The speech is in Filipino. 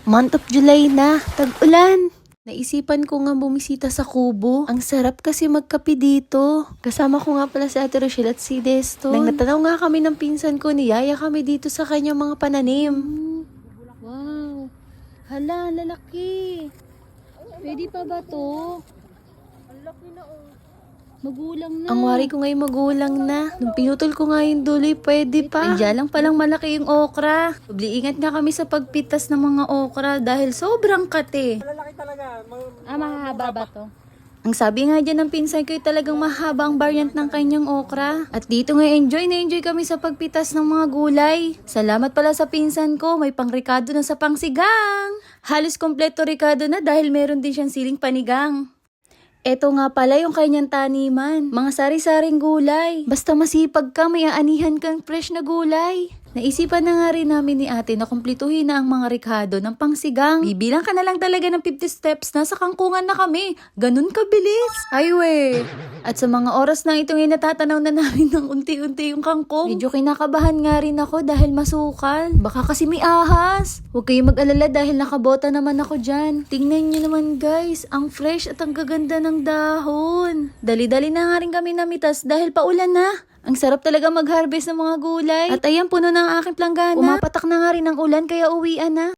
Month of July na, tag-ulan. Naisipan ko nga bumisita sa Kubo. Ang sarap kasi magkape dito. Kasama ko nga pala si Ate Rochelle at si Deston. Nang natanaw nga kami ng pinsan ko, niyaya kami dito sa kanyang mga pananim. Wow! Hala, lalaki! Pwede pa ba to? Ang laki na Magulang na. Ang wari ko ngayon magulang na. Nung pinutol ko nga yung duloy, pwede pa. Nandiyan lang palang malaki yung okra. Ingat nga kami sa pagpitas ng mga okra dahil sobrang kate. Malalaki talaga. Mahahaba ba to? Ang sabi nga dyan ng pinsan ko, talagang mahaba ang variant ng kanyang okra. At dito nga na-enjoy kami sa pagpitas ng mga gulay. Salamat pala sa pinsan ko, may pangrikado na sa pangsigang. Halos kompleto rikado na dahil meron din siyang siling panigang. Eto nga pala yung kanyang taniman, mga sari-saring gulay. Basta masipag ka, may aanihan kang fresh na gulay. Naisipan na nga rin namin ni ate na kumpletuhin na ang mga rikado ng pangsigang. Bibilang ka na lang talaga ng 50 steps, nasa kangkungan na kami. Ganun kabilis. Ay we. At sa mga oras na ito ngayon natatanaw na namin ng unti-unti yung kangkong. Medyo kinakabahan nga rin ako dahil masukal. Baka kasi may ahas. Huwag kayong mag-alala dahil nakabota naman ako dyan. Tingnan nyo naman guys, ang fresh at ang gaganda ng dahon. Dali-dali na nga rin kami namitas dahil paulan na. Ang sarap talaga mag-harvest ng mga gulay. At ayan, puno na ang aking planggana. Umapatak na nga rin ang ulan kaya uwian na.